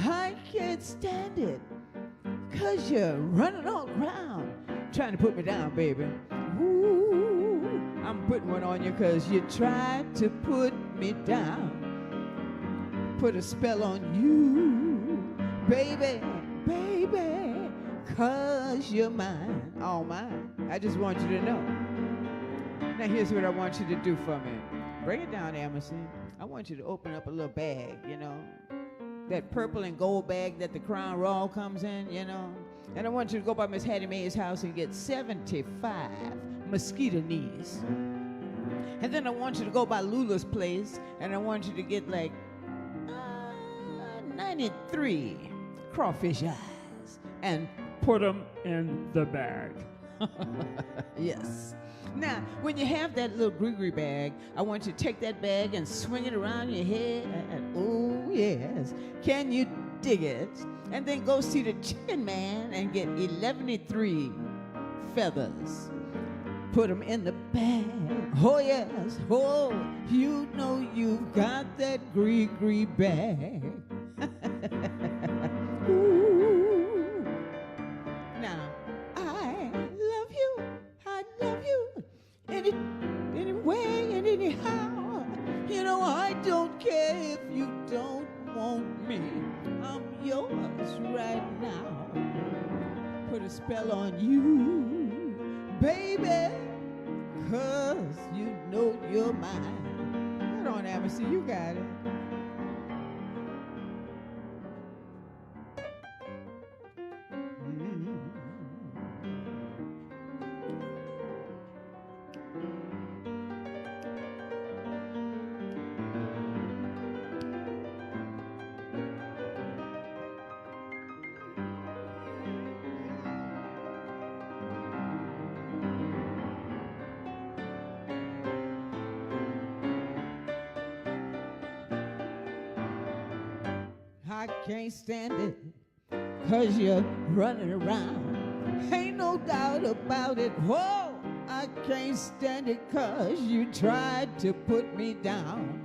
I can't stand it, 'cause you're running all around, trying to put me down, baby. Ooh, I'm putting one on you 'cause you tried to put me down. Put a spell on you, baby, baby, 'cause you're mine, all mine. I just want you to know. Now here's what I want you to do for me. Bring it down, Emerson. I want you to open up a little bag, you know, that purple and gold bag that the Crown Royal comes in, you know. And I want you to go by Miss Hattie Mae's house and get 75 mosquito knees. And then I want you to go by Lula's place, and I want you to get like 93 crawfish eyes and put them in the bag. Yes. Now, when you have that little gree bag, I want you to take that bag and swing it around your head. And oh, yes. Can you dig it? And then go see the chicken man and get 113 feathers. Put them in the bag. Oh, yes. Oh, you know you've got that gree bag. Ooh. Now, I love you. I love you. Anyway and anyhow. You know, I don't care if you don't want me. I'm yours right now. Put a spell on you, baby, 'cause you know you're mine. Hold on, Amity, you got it. I can't stand it, 'cause you're running around. Ain't no doubt about it. Whoa, I can't stand it, 'cause you tried to put me down.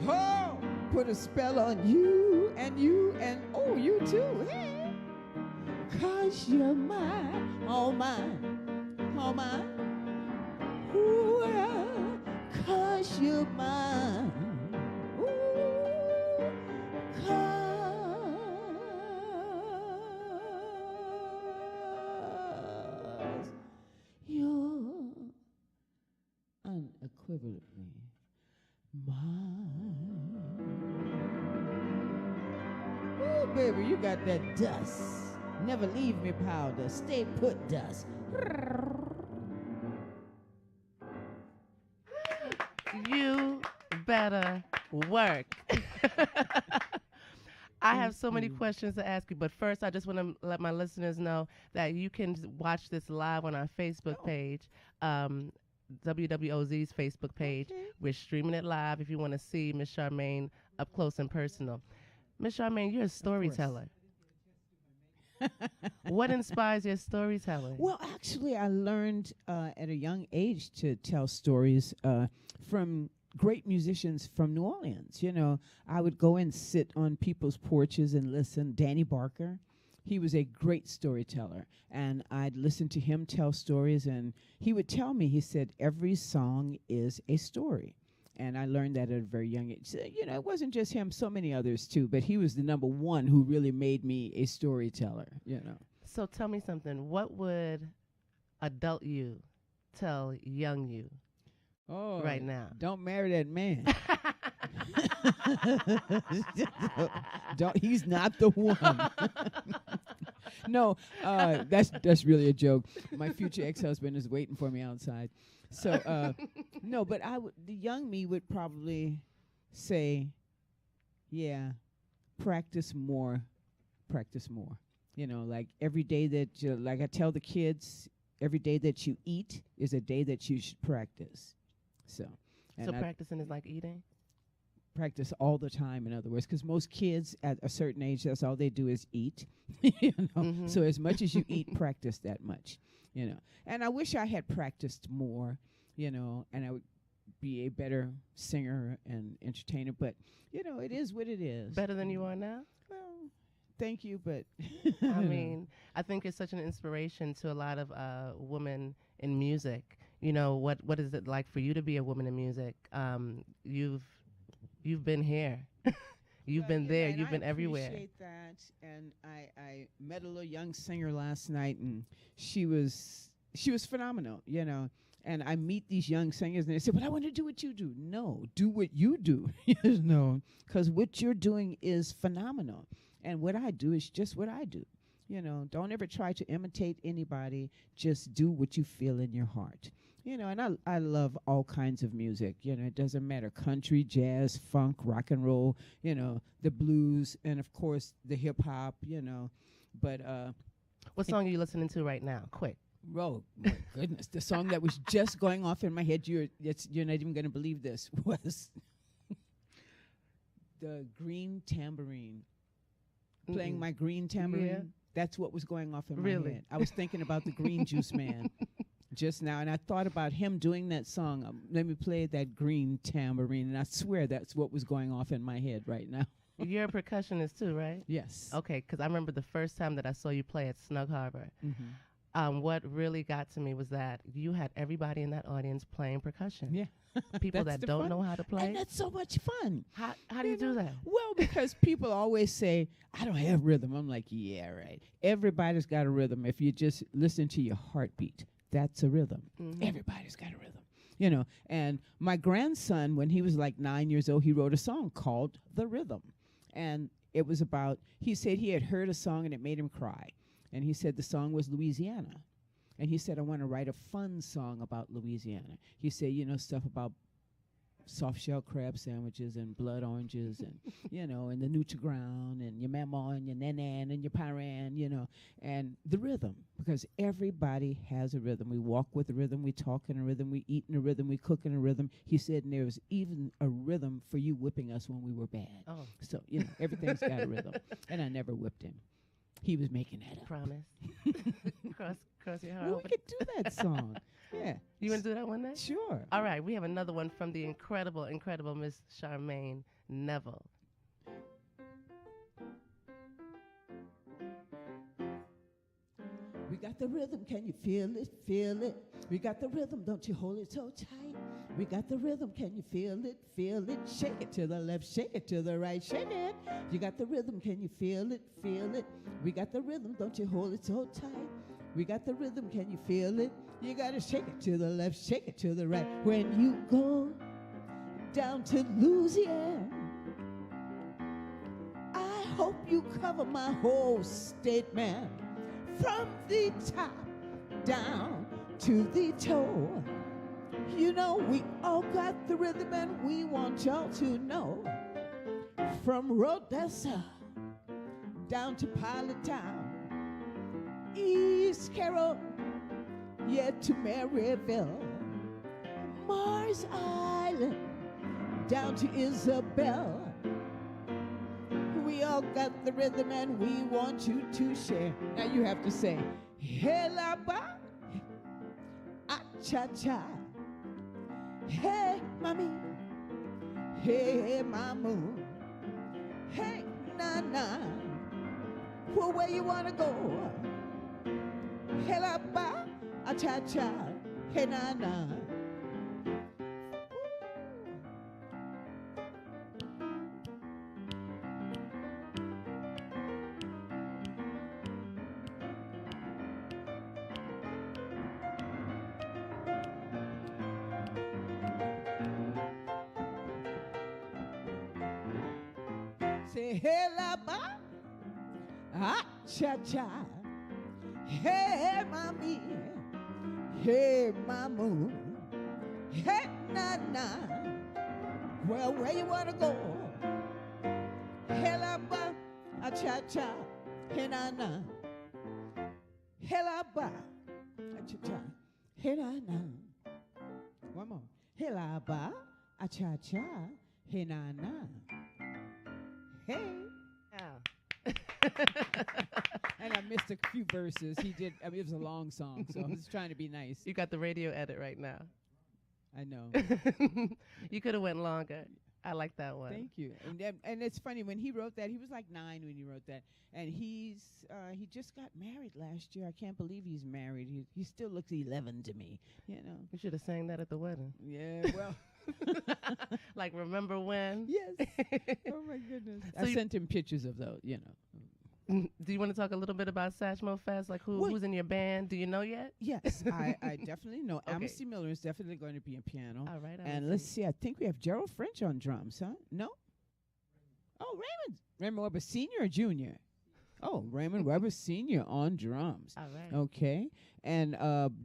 Oh, put a spell on you, and oh, you too. Hey. 'Cause you're mine, all mine, all mine. Ooh, well, 'cause you're mine. Unequivocally mine. Oh, baby, you got that dust. Never leave me powder. Stay put dust. You better work. I have so many questions to ask you, but first I just want to let my listeners know that you can watch this live on our Facebook page. WWOZ's Facebook page. Okay. We're streaming it live if you want to see Miss Charmaine up close and personal. Miss Charmaine, you're a storyteller. What inspires your storytelling? Well, actually, I learned at a young age to tell stories from great musicians from New Orleans. You know, I would go and sit on people's porches and listen. Danny Barker. He was a great storyteller, and I'd listen to him tell stories, and he would tell me, he said, every song is a story. And I learned that at a very young age. So, you know, it wasn't just him, so many others too, but he was the number one who really made me a storyteller, you know. So tell me something. What would adult you tell young you right now? Don't marry that man. don't, he's not the one. No, that's really a joke. My future ex-husband is waiting for me outside. So no, but the young me would probably say, yeah, practice more. You know, like every day that like I tell the kids, every day that you eat is a day that you should practice. So Practicing is like eating? Practice all the time, in other words, because most kids at a certain age, that's all they do is eat. You know? Mm-hmm. So as much as you eat, practice that much, you know. And I wish I had practiced more, you know, and I would be a better singer and entertainer. But, you know, it is what it is. Better than you are now? Well, Thank you, but I mean, I think it's such an inspiration to a lot of women in music. You know, what is it like for you to be a woman in music? You've been here. You've been there. You've been everywhere. I appreciate that. And I met a little young singer last night, and she was phenomenal, you know. And I meet these young singers, and they say, "But I want to do what you do." No, do what you do. Yes, no, because what you're doing is phenomenal, and what I do is just what I do. You know, don't ever try to imitate anybody. Just do what you feel in your heart. You know, and I love all kinds of music. You know, it doesn't matter, country, jazz, funk, rock and roll, you know, the blues, and of course the hip hop, you know. But what song are you listening to right now? Quick. Oh, my goodness. The song that was just going off in my head, you're not even going to believe this, was the green tambourine. Playing my green tambourine. Yeah. That's what was going off in my head. I was thinking about the Green Juice Man just now, and I thought about him doing that song. Let me play that green tambourine, and I swear that's what was going off in my head right now. You're a percussionist too, right? Yes. Okay, because I remember the first time that I saw you play at Snug Harbor. Mm-hmm. What really got to me was that you had everybody in that audience playing percussion. Yeah. People that don't know how to play. And that's so much fun. How do you do that? Well, because people always say, I don't have rhythm. I'm like, yeah, right. Everybody's got a rhythm. If you just listen to your heartbeat, that's a rhythm. Mm-hmm. Everybody's got a rhythm. You know, and my grandson, when he was like 9 years old, he wrote a song called The Rhythm. And it was about, he said he had heard a song and it made him cry. And he said the song was Louisiana. And he said, I want to write a fun song about Louisiana. He said, you know, stuff about soft-shell crab sandwiches and blood oranges and, you know, and the Nutri-Ground and your mama and your nanan and your paran, you know, and the rhythm. Because everybody has a rhythm. We walk with a rhythm. We talk in a rhythm. We eat in a rhythm. We cook in a rhythm. He said, and there was even a rhythm for you whipping us when we were bad. Oh. So, you know, everything's got a rhythm. And I never whipped him. He was making that up. Promise. cross your heart. Well, we could do that song. Yeah. You want to do that one night? Sure. All right. We have another one from the incredible Miss Charmaine Neville. We got the rhythm, can you feel it, feel it? We got the rhythm, don't you hold it so tight? We got the rhythm, can you feel it, feel it? Shake it to the left, shake it to the right, shake it. You got the rhythm, can you feel it, feel it? We got the rhythm, don't you hold it so tight? We got the rhythm, can you feel it? You gotta shake it to the left, shake it to the right. When you go down to Louisiana, I hope you cover my whole state, man. From the top down to the toe. You know, we all got the rhythm and we want y'all to know. From Rodessa down to Pilot Town, East Carroll, yeah, to Maryville, Mars Island down to Isabel. We all got the rhythm and we want you to share. Now you have to say, hey la ba, ah cha cha, hey mommy, hey mamu, hey na na. Well, where you wanna go? Hey la ba, ah cha cha, hey na na. Say hey la ba, ah cha cha, hey mommy, hey mamu, hey na na. Well, where you wanna go? Hey la ba, ah cha cha, hey na na. Hey la ba, ah cha cha, hey na na. One more. Hey la ba, ah cha cha, hey na na. Hey. Yeah. And I missed a few verses. He did. I mean, it was a long song, so I was trying to be nice. You got the radio edit right now. I know. You could have went longer. I like that one. Thank you. And it's funny, when he wrote that, he was like 9 when he wrote that. And he just got married last year. I can't believe he's married. He still looks 11 to me, you know. You should have sang that at the wedding. Yeah, well. Like, remember when? Yes. Oh, my goodness. So I sent him pictures of those, you know. Do you want to talk a little bit about Satchmo Fest? Like, who's in your band? Do you know yet? Yes, I definitely know. Okay. Amnesty Miller is definitely going to be a piano. All right. And let's see, I think we have Gerald French on drums, huh? No? Oh, Raymond Weber, senior or junior? Oh, Raymond Weber, senior on drums. All right. Okay. And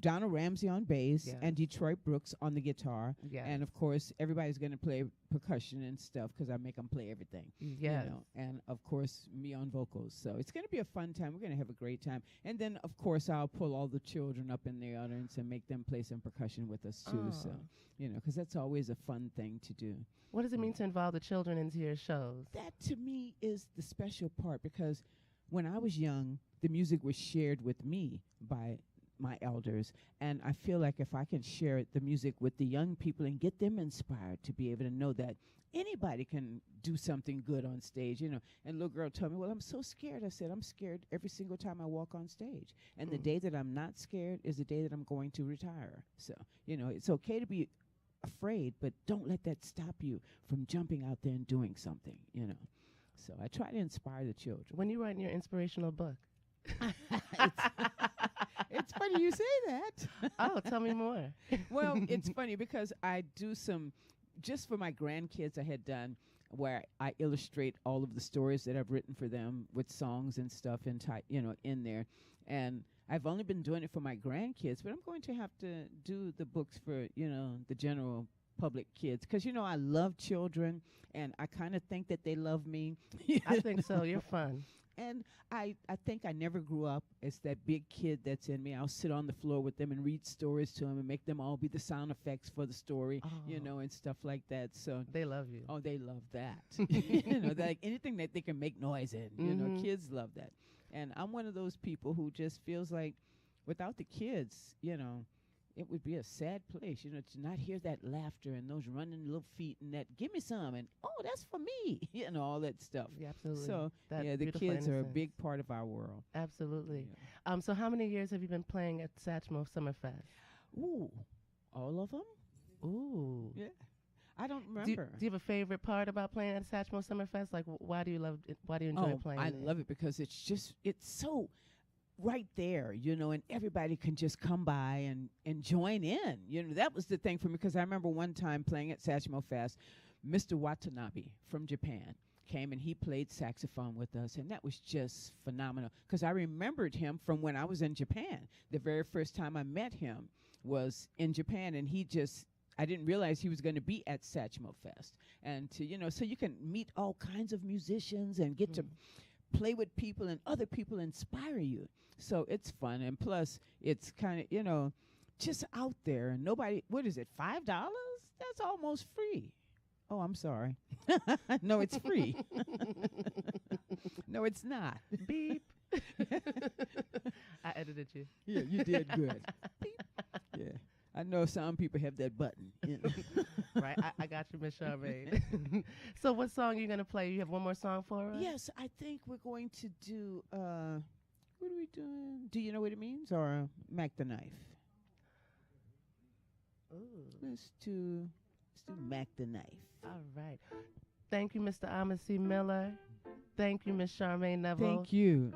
Donna Ramsey on bass, Yes. and Detroit Brooks on the guitar. Yes. And, of course, everybody's going to play percussion and stuff because I make them play everything. Yes. You know? And, of course, me on vocals. So it's going to be a fun time. We're going to have a great time. And then, of course, I'll pull all the children up in the audience and make them play some percussion with us, too. So, you know, because that's always a fun thing to do. What does it mean to involve the children into your shows? That, to me, is the special part, because when I was young, the music was shared with me by my elders, and I feel like if I can share the music with the young people and get them inspired to be able to know that anybody can do something good on stage, you know. And a little girl told me, well, I'm so scared. I said, I'm scared every single time I walk on stage. And the day that I'm not scared is the day that I'm going to retire. So, you know, it's okay to be afraid, but don't let that stop you from jumping out there and doing something, you know. So I try to inspire the children. When you writing your inspirational book? It's funny you say that. Oh, tell me more. Well, it's funny because I do some, just for my grandkids I had done, where I illustrate all of the stories that I've written for them with songs and stuff in there. And I've only been doing it for my grandkids, but I'm going to have to do the books for, you know, the general public kids, because, you know, I love children, and I kind of think that they love me. I think so. You're fun. And I think I never grew up as that big kid that's in me. I'll sit on the floor with them and read stories to them and make them all be the sound effects for the story, you know, and stuff like that. So they love you. Oh, they love that. You know, like anything that they can make noise in. You know, kids love that. And I'm one of those people who just feels like without the kids, you know, it would be a sad place, you know, to not hear that laughter and those running little feet and that, give me some, and, oh, that's for me, you know, all that stuff. Yeah, absolutely. So, that yeah, the kids are a big part of our world. Absolutely. Yeah. So how many years have you been playing at Satchmo Summer Fest? Ooh, all of them? Ooh. Yeah. I don't remember. Do you have a favorite part about playing at Satchmo Summer Fest? Like, why do you love it? Why do you enjoy playing I there? love it because it's so right there, you know, and everybody can just come by and join in. You know, that was the thing for me, because I remember one time playing at Satchmo Fest, Mr. Watanabe from Japan came and he played saxophone with us, and that was just phenomenal, because I remembered him from when I was in Japan. The very first time I met him was in Japan, and I didn't realize he was going to be at Satchmo Fest. And to, you know, so you can meet all kinds of musicians and get to play with people, and other people inspire you. So it's fun, and plus it's kind of, you know, just out there, and nobody, what is it, $5? That's almost free. Oh, I'm sorry. No, it's free. No, it's not. Beep. I edited you. Yeah, you did good. Beep. Yeah. I know some people have that button. You know. Right, I got you, Miss Charmaine. So what song are you going to play? You have one more song for us? Yes, I think we're going to do, what are we doing? Do you know what it means? Or Mac the Knife? Ooh. Let's do Mac the Knife. All right. Thank you, Mr. Amnesty Miller. Thank you, Miss Charmaine Neville. Thank you.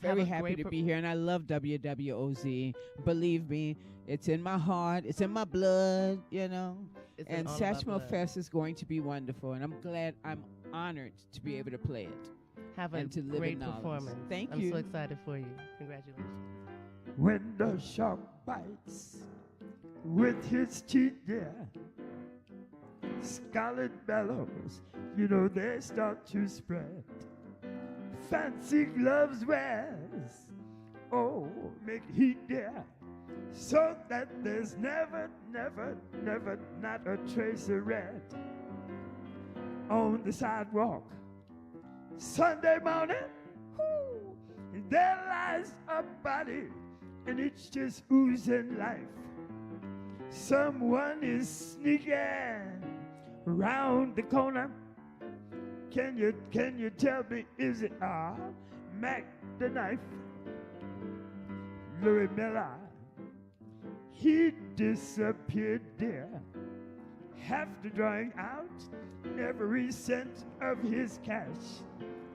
Have Very a happy great to be here, and I love WWOZ. Believe me, it's in my heart, it's in my blood, you know. And Satchmo Fest is going to be wonderful, and I'm honored to be able to play it. Have a to live great in knowledge. performance. Thank I'm you. so excited for you. Congratulations. When the shark bites with his teeth, yeah, scarlet bellows, you know, they start to spread. Fancy gloves wears, oh, make heat, yeah, so that there's never, never, never not a trace of red. On the sidewalk, Sunday morning, whoo, there lies a body, and it's just oozing life. Someone is sneaking round the corner. Can you tell me, is it Mac the Knife? Louis Miller, he disappeared there, after drawing out every cent of his cash,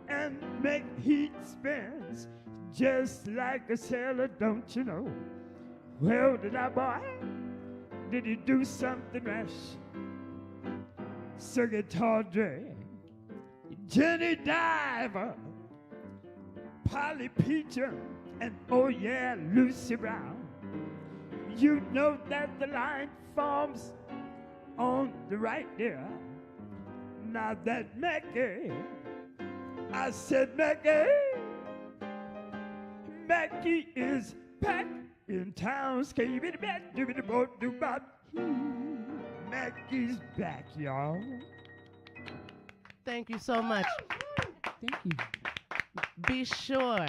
and Mac he spends just like a sailor, don't you know? Well, did that boy, did he do something rash? Circuit Tawdry, Jenny Diver, Polly Peachum, and oh yeah, Lucy Brown. You know that the line forms on the right there. Now that Mackie, I said Mackie is back in town. Mackie's back, y'all. Thank you so much. Thank you. Be sure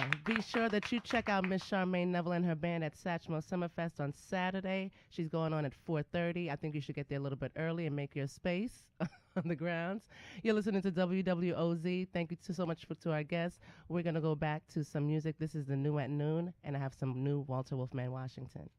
that you check out Miss Charmaine Neville and her band at Satchmo Summer Fest on Saturday. She's going on at 4:30. I think you should get there a little bit early and make your space on the grounds. You're listening to WWOZ. Thank you so much to our guests. We're going to go back to some music. This is The New at Noon, and I have some new Walter Wolfman Washington.